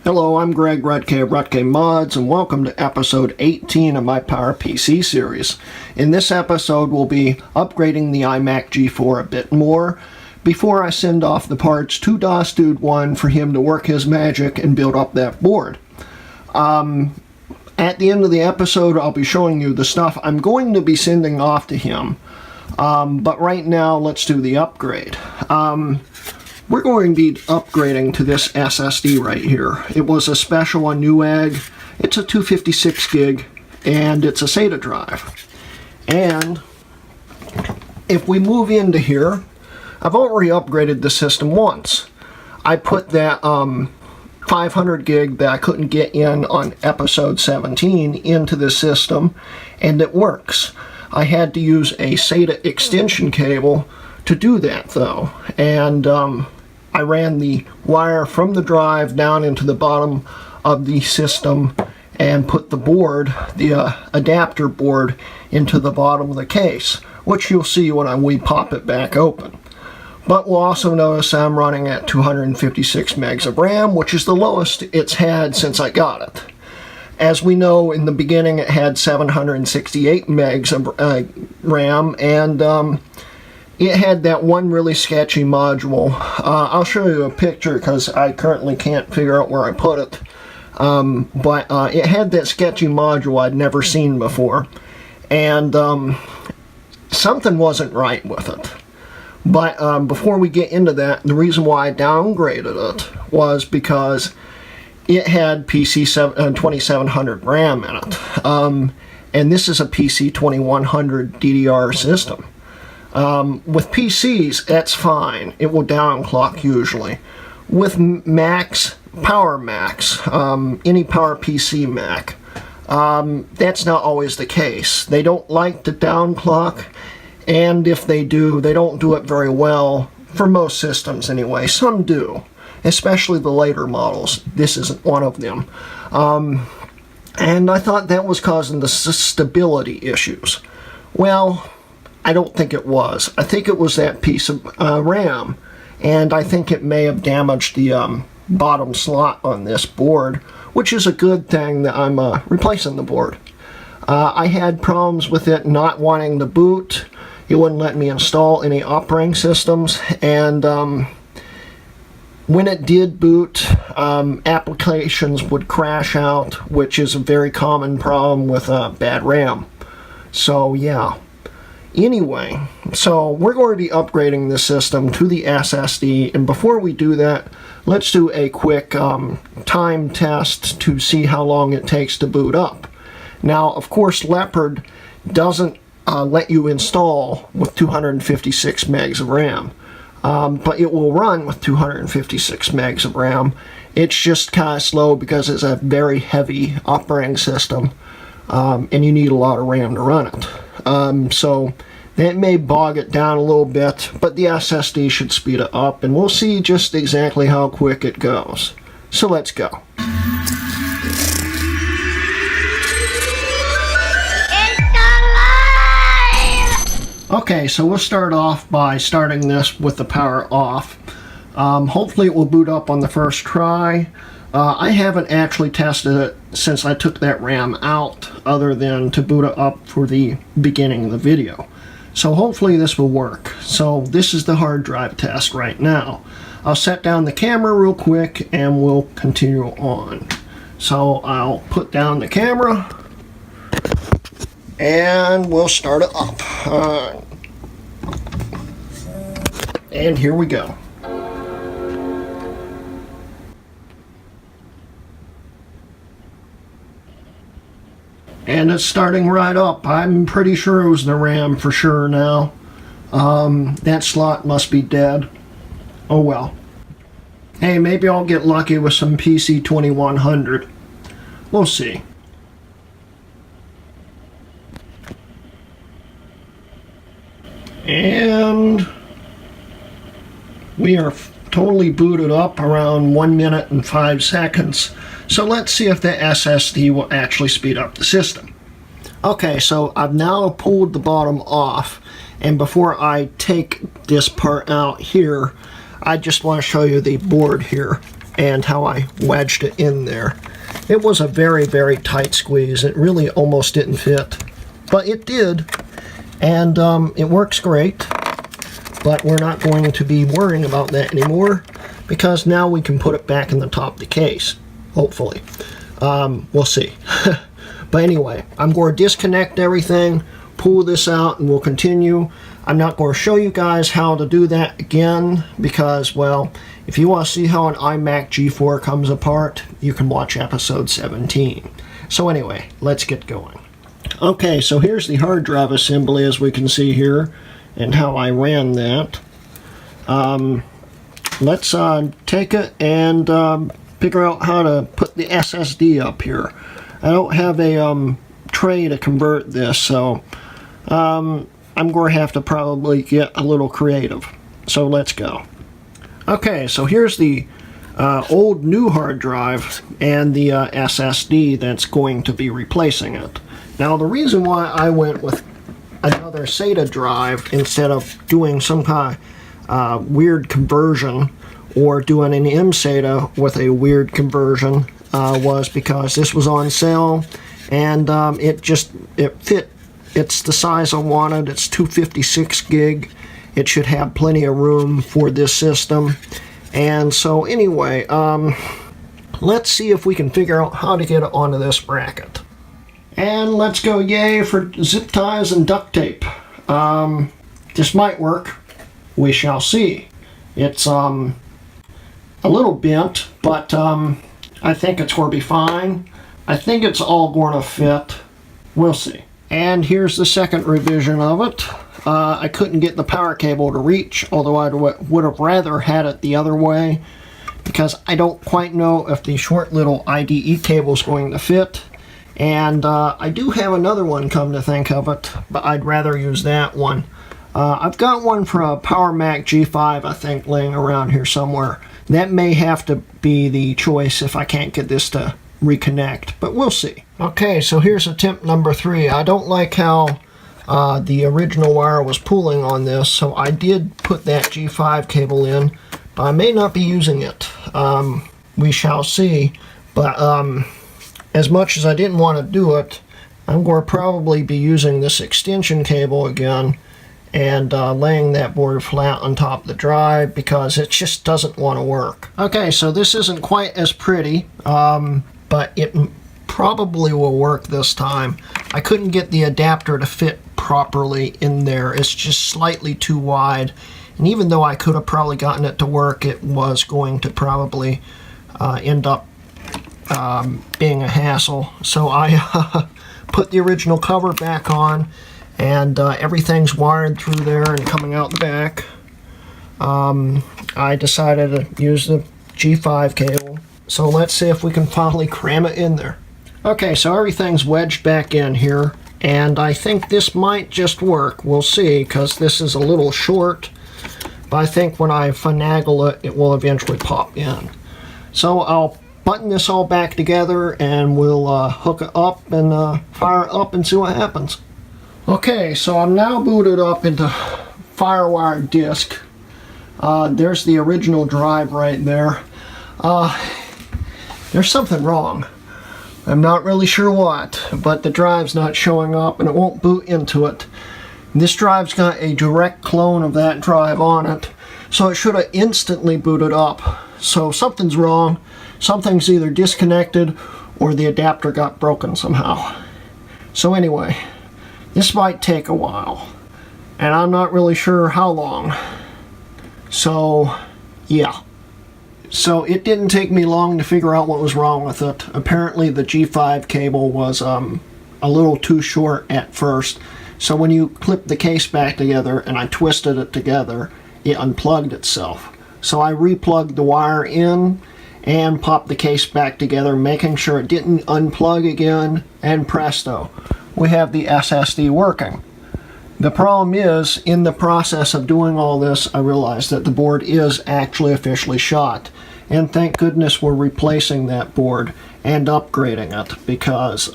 Hello, I'm Greg Rutke of Rutke Mods, and welcome to episode 18 of my PowerPC series. In this episode, we'll be upgrading the iMac G4 a bit more before I send off the parts to DOS Dude 1 for him to work his magic and build up that board. At the end of the episode, I'll be showing you the stuff I'm going to be sending off to him. But right now, let's do the upgrade. We're going to be upgrading to this SSD right here. It was a special on Newegg. It's a 256 gig, and it's a SATA drive. And if we move into here, I've already upgraded the system once. I put that 500 gig that I couldn't get in on episode 17 into the system, and it works. I had to use a SATA extension cable to do that though, and I ran the wire from the drive down into the bottom of the system and put the board, the adapter board, into the bottom of the case, which you'll see when we pop it back open. But we'll also notice I'm running at 256 megs of RAM, which is the lowest it's had since I got it. As we know, in the beginning it had 768 megs of RAM, and it had that one really sketchy module. I'll show you a picture because I currently can't figure out where I put it. But it had that sketchy module I'd never seen before. And something wasn't right with it. But before we get into that, the reason why I downgraded it was because it had PC 2700 RAM in it. And this is a PC 2100 DDR system. With PCs, that's fine. It will downclock usually. With Macs, Power Macs, any PowerPC Mac, that's not always the case. They don't like to downclock, and if they do, they don't do it very well for most systems anyway. Some do, especially the later models. This isn't one of them. And I thought that was causing the stability issues. Well, I don't think it was. I think it was that piece of RAM, and I think it may have damaged the bottom slot on this board, which is a good thing that I'm replacing the board. I had problems with it not wanting to boot. It wouldn't let me install any operating systems, and when it did boot, applications would crash out, which is a very common problem with bad RAM. So yeah. Anyway, so we're going to be upgrading the system to the SSD, and before we do that, let's do a quick time test to see how long it takes to boot up. Now, of course, Leopard doesn't let you install with 256 megs of RAM, but it will run with 256 megs of RAM. It's just kind of slow because it's a very heavy operating system, and you need a lot of RAM to run it. So that may bog it down a little bit, but the SSD should speed it up, and we'll see just exactly how quick it goes. So let's go. Okay, so we'll start off by starting this with the power off. Hopefully it will boot up on the first try. I haven't actually tested it since I took that RAM out, other than to boot it up for the beginning of the video. So hopefully this will work. So this is the hard drive test right now. I'll set down the camera real quick and we'll continue on. So I'll put down the camera and we'll start it up. And here we go. And it's starting right up. I'm pretty sure it was the RAM for sure now. That slot must be dead. Oh well. Hey, maybe I'll get lucky with some PC 2100. We'll see. And we are totally booted up around 1 minute and 5 seconds. So let's see if the SSD will actually speed up the system. Okay, so I've now pulled the bottom off, and before I take this part out here, I just want to show you the board here and how I wedged it in there. It was a very, very tight squeeze. It really almost didn't fit, but it did, and it works great. But we're not going to be worrying about that anymore, because now we can put it back in the top of the case, hopefully. We'll see. But anyway, I'm going to disconnect everything, pull this out, and we'll continue. I'm not going to show you guys how to do that again, because, well, if you want to see how an iMac G4 comes apart, you can watch episode 17. So anyway, let's get going. Okay, so here's the hard drive assembly, as we can see here, and how I ran that. Let's take it and figure out how to put the SSD up here. I don't have a tray to convert this, so I'm going to have to probably get a little creative. So let's go. Okay, so here's the old new hard drive and the SSD that's going to be replacing it. Now, the reason why I went with another SATA drive instead of doing some kind of weird conversion, or doing an mSATA with a weird conversion, was because this was on sale, and it fit. It's the size I wanted. It's 256 gig. It should have plenty of room for this system. And so anyway, let's see if we can figure out how to get it onto this bracket. And let's go yay for zip ties and duct tape. This might work. We shall see. It's a little bent, but I think it's going to be fine. I think it's all going to fit. We'll see. And here's the second revision of it. I couldn't get the power cable to reach, although I would have rather had it the other way, because I don't quite know if the short little IDE cable is going to fit. And I do have another one, come to think of it, but I'd rather use that one. I've got one for a PowerMac G5, I think, laying around here somewhere. That may have to be the choice if I can't get this to reconnect, but we'll see. Okay, so here's attempt number 3. I don't like how the original wire was pulling on this, so I did put that G5 cable in, but I may not be using it. We shall see, but as much as I didn't want to do it, I'm going to probably be using this extension cable again and laying that board flat on top of the drive, because it just doesn't want to work. Okay, so this isn't quite as pretty, but it probably will work this time. I couldn't get the adapter to fit properly in there. It's just slightly too wide, and even though I could have probably gotten it to work, it was going to probably end up being a hassle. So I put the original cover back on, and everything's wired through there and coming out the back. I decided to use the G5 cable. So let's see if we can finally cram it in there. Okay, so everything's wedged back in here, and I think this might just work. We'll see, because this is a little short, but I think when I finagle it, it will eventually pop in. So I'll button this all back together, and we'll hook it up and fire it up and see what happens. Okay, so I'm now booted up into FireWire disk. There's the original drive right there. There's something wrong. I'm not really sure what, but the drive's not showing up and it won't boot into it. This drive's got a direct clone of that drive on it, so it should have instantly booted up. So something's wrong. Something's either disconnected or the adapter got broken somehow. So anyway, this might take a while, and I'm not really sure how long. So yeah. So it didn't take me long to figure out what was wrong with it. Apparently the G5 cable was a little too short at first. So when you clip the case back together and I twisted it together, it unplugged itself. So I replugged the wire in and popped the case back together, making sure it didn't unplug again, and presto, we have the SSD working. The problem is, in the process of doing all this, I realized that the board is actually officially shot. And thank goodness we're replacing that board and upgrading it, because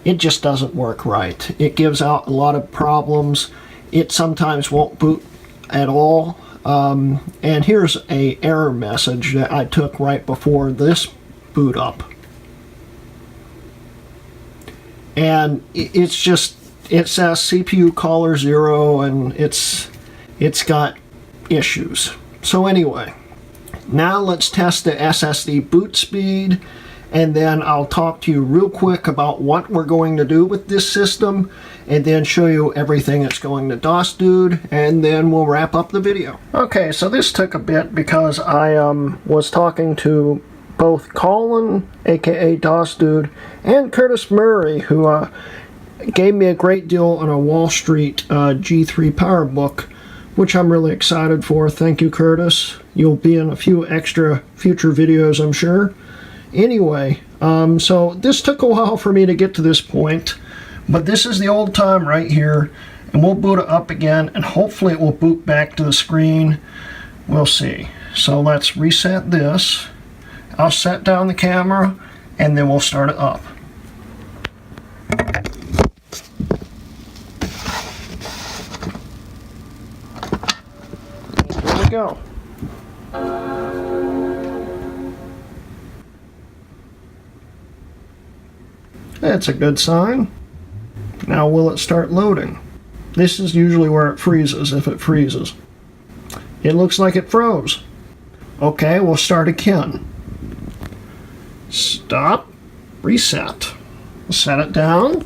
it just doesn't work right. It gives out a lot of problems. It sometimes won't boot at all. And here's a error message that I took right before this boot up. And it's just, it says CPU caller 0, and it's got issues. So anyway, now let's test the SSD boot speed, and then I'll talk to you real quick about what we're going to do with this system, and then show you everything that's going to DOS-Dude, and then we'll wrap up the video. Okay, so this took a bit because I was talking to both Collin, aka DOS-Dude, and Curtis Murray, who gave me a great deal on a Wall Street G3 PowerBook, which I'm really excited for. Thank you, Curtis. You'll be in a few extra future videos, I'm sure. Anyway, so this took a while for me to get to this point, but this is the old time right here, and we'll boot it up again, and hopefully it will boot back to the screen. We'll see. So let's reset this. I'll set down the camera, and then we'll start it up. Here we go. That's a good sign. Now will it start loading? This is usually where it freezes, if it freezes. It looks like it froze. Okay, we'll start again. Stop. Reset. Set it down.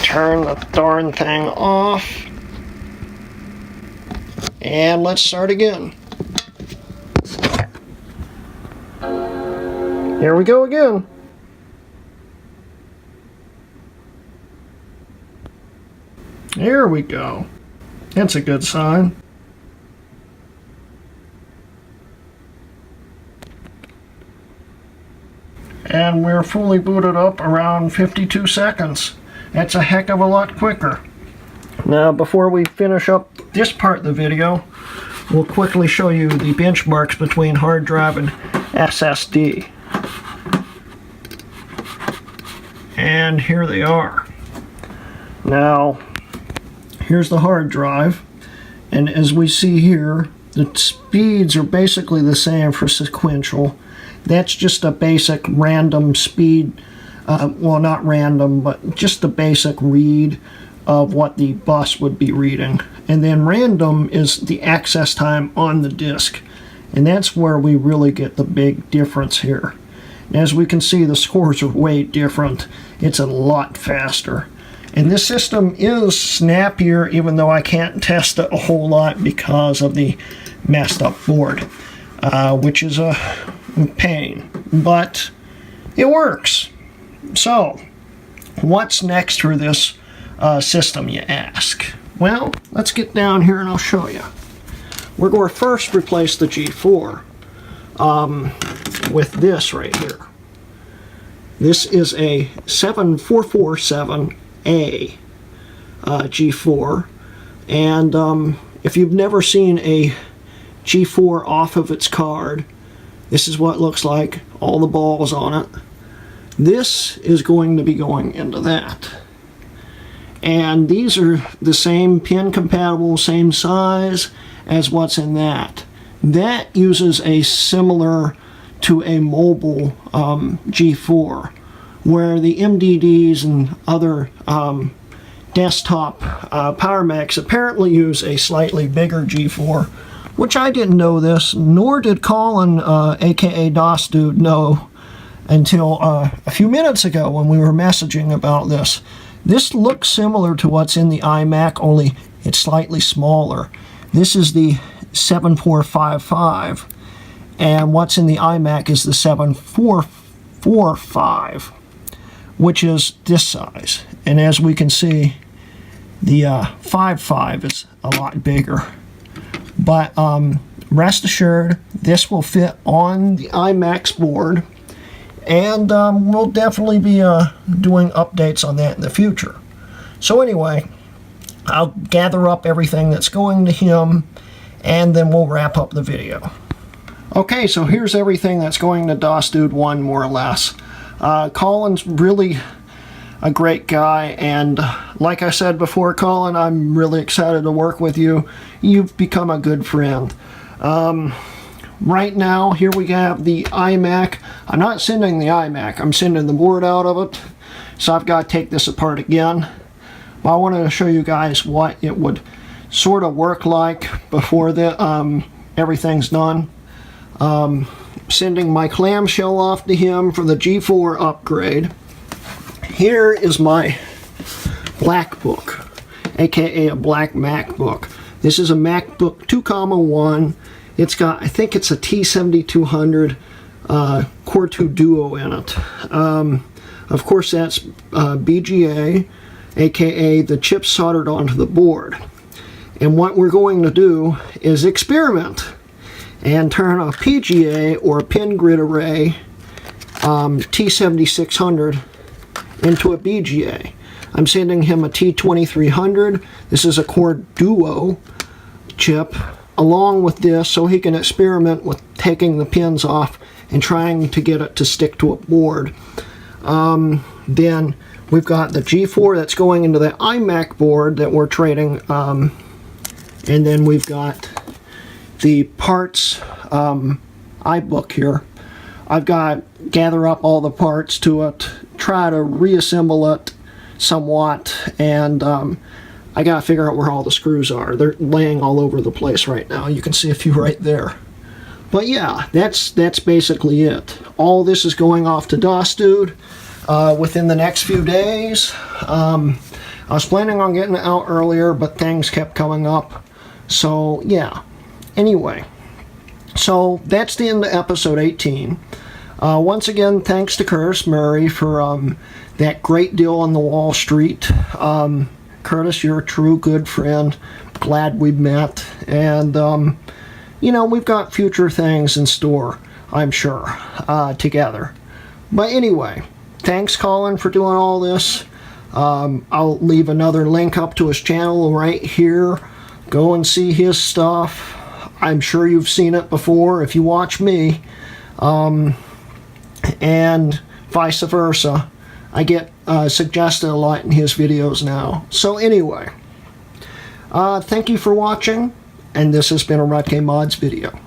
Turn the darn thing off. And let's start again. Here we go again. There we go. That's a good sign. And we're fully booted up around 52 seconds. That's a heck of a lot quicker. Now, before we finish up this part of the video, we'll quickly show you the benchmarks between hard drive and SSD. And here they are. Now, here's the hard drive, and as we see here, the speeds are basically the same for sequential. That's just a basic random speed, well, not random, but just a basic read of what the bus would be reading. And then random is the access time on the disk, and that's where we really get the big difference here. As we can see, the scores are way different. It's a lot faster. And this system is snappier, even though I can't test it a whole lot because of the messed up board, which is a pain, but it works. So, what's next for this system, you ask? Well, let's get down here and I'll show you. We're going to first replace the G4 with this right here. This is a 7447A G4, and if you've never seen a G4 off of its card, this is what it looks like, all the balls on it. This is going to be going into that. And these are the same pin compatible, same size as what's in that. That uses a similar to a mobile G4, where the MDDs and other desktop Power Macs apparently use a slightly bigger G4, which I didn't know this, nor did Collin, aka DOS-Dude, know until a few minutes ago when we were messaging about this. This looks similar to what's in the iMac, only it's slightly smaller. This is the 7455, and what's in the iMac is the 7445, which is this size. And as we can see, the 55 is a lot bigger. But rest assured, this will fit on the iMac's board, and we'll definitely be doing updates on that in the future. So anyway, I'll gather up everything that's going to him, and then we'll wrap up the video. Okay, so here's everything that's going to DOS-Dude 1, more or less. Collin's really a great guy, and like I said before, Collin, I'm really excited to work with you. You've become a good friend. Right now, here we have the iMac. I'm not sending the iMac, I'm sending the board out of it. So I've got to take this apart again. But I wanted to show you guys what it would sort of work like before the everything's done. Sending my clamshell off to him for the G4 upgrade. Here is my black book, aka a black MacBook. This is a MacBook 2.1. It's got, I think it's a T7200 Core 2 Duo in it. Of course, that's BGA, aka the chip soldered onto the board. And what we're going to do is experiment and turn a PGA or a pin grid array T7600 into a BGA. I'm sending him a T2300. This is a Core Duo chip along with this, so he can experiment with taking the pins off and trying to get it to stick to a board. Then we've got the G4 that's going into the iMac board that we're trading, and then we've got the parts iBook here. I've got to gather up all the parts to it, try to reassemble it somewhat, and I got to figure out where all the screws are. They're laying all over the place right now. You can see a few right there. But yeah, that's basically it. All this is going off to DOS Dude within the next few days. I was planning on getting it out earlier, but things kept coming up. So yeah. Anyway, so that's the end of episode 18. Once again, thanks to Curtis Murray for that great deal on the Wall Street. Curtis, you're a true good friend. Glad we met. And, you know, we've got future things in store, I'm sure, together. But anyway, thanks, Collin, for doing all this. I'll leave another link up to his channel right here. Go and see his stuff. I'm sure you've seen it before if you watch me. And vice versa. I get suggested a lot in his videos now. So anyway, thank you for watching, and this has been a Rutke Mods video.